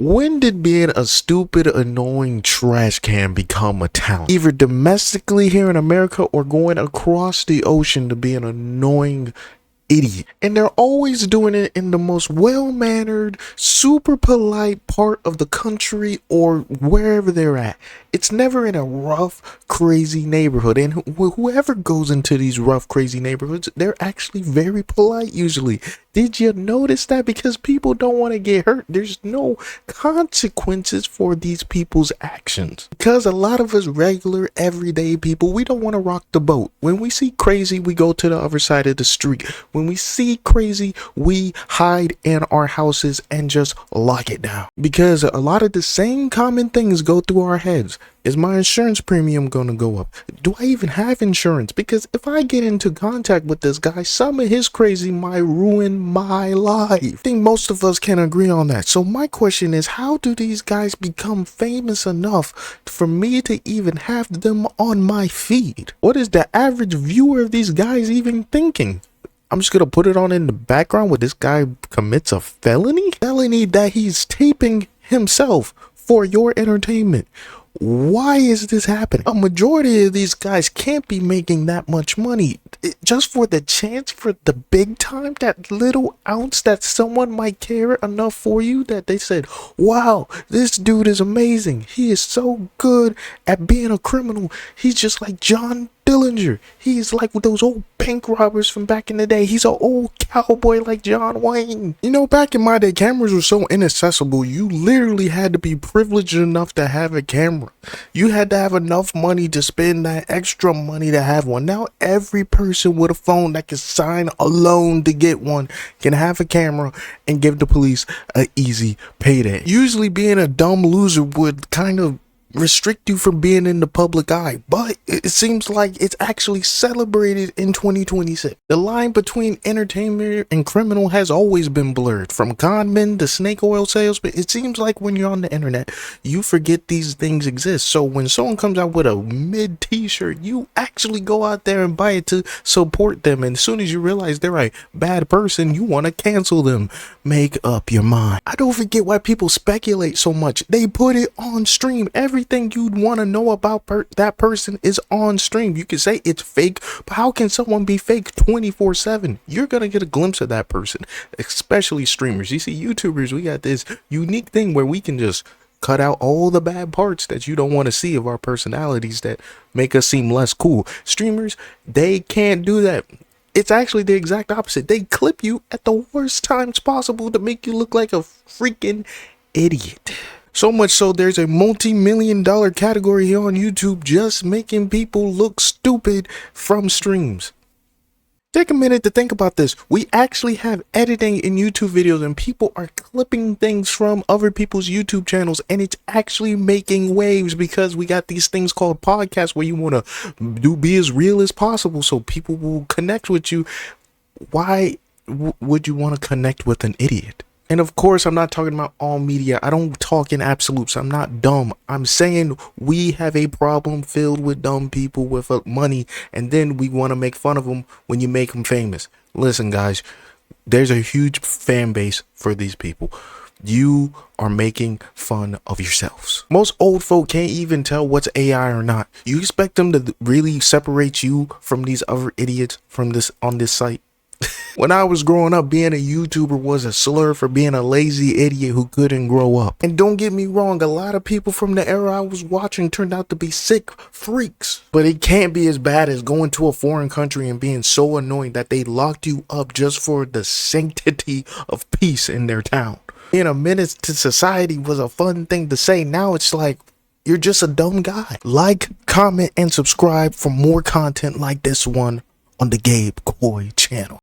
When did being a stupid, annoying trash can become a talent? Either domestically here in America or going across the ocean to be an annoying idiot. And they're always doing it in the most well-mannered, super polite part of the country or wherever they're at. It's never in a rough, crazy neighborhood. And whoever goes into these rough, crazy neighborhoods, they're actually very polite usually. Did you notice that? Because people don't want to get hurt. There's no consequences for these people's actions. Because a lot of us regular, everyday people, we don't want to rock the boat. When we see crazy, we go to the other side of the street. When we see crazy, we hide in our houses and just lock it down. Because a lot of the same common things go through our heads. Is my insurance premium going to go up? Do I even have insurance? Because if I get into contact with this guy, some of his crazy might ruin my life. I think most of us can agree on that. So my question is, how do these guys become famous enough for me to even have them on my feed? What is the average viewer of these guys even thinking? I'm just going to put it on in the background where this guy commits a felony? Felony that he's taping himself for your entertainment. Why is this happening? A majority of these guys can't be making that much money just for the chance for the big time, that little ounce that someone might care enough for you that they said, wow, this dude is amazing. He is so good at being a criminal. He's just like John Dillinger. He's like those old bank robbers from back in the day. He's an old cowboy like John Wayne. You know, back in my day, cameras were so inaccessible. You literally had to be privileged enough to have a camera. You had to have enough money to spend that extra money to have one. Now every person with a phone that can sign a loan to get one can have a camera and give the police an easy payday. Usually being a dumb loser would kind of restrict you from being in the public eye, but it seems like it's actually celebrated in 2026. The line between entertainer and criminal has always been blurred. From con men to snake oil salesmen, it seems like when you're on the internet, you forget these things exist. So when someone comes out with a mid t-shirt, you actually go out there and buy it to support them. And as soon as you realize they're a bad person, you want to cancel them. Make up your mind. I don't forget why people speculate so much. They put it on stream. Everything you'd want to know about that person is on stream. You can say it's fake, but how can someone be fake 24/7? You're gonna get a glimpse of that person, especially streamers. You see, YouTubers, we got this unique thing where we can just cut out all the bad parts that you don't want to see of our personalities that make us seem less cool. Streamers, they can't do that. It's actually the exact opposite. They clip you at the worst times possible to make you look like a freaking idiot. So much so there's a multi-million-dollar category here on YouTube just making people look stupid from streams. Take a minute to think about this. We actually have editing in YouTube videos and people are clipping things from other people's YouTube channels, and it's actually making waves because we got these things called podcasts where you want to be as real as possible so people will connect with you. Why would you want to connect with an idiot? And of course, I'm not talking about all media. I don't talk in absolutes. I'm not dumb. I'm saying we have a problem filled with dumb people with money, and then we want to make fun of them when you make them famous. Listen, guys, there's a huge fan base for these people. You are making fun of yourselves. Most old folk can't even tell what's AI or not. You expect them to really separate you from these other idiots from on this site? When I was growing up, being a YouTuber was a slur for being a lazy idiot who couldn't grow up. And don't get me wrong, a lot of people from the era I was watching turned out to be sick freaks. But it can't be as bad as going to a foreign country and being so annoying that they locked you up just for the sanctity of peace in their town. Being a menace to society was a fun thing to say. Now it's like, you're just a dumb guy. Like, comment, and subscribe for more content like this one on the Gabe Coy channel.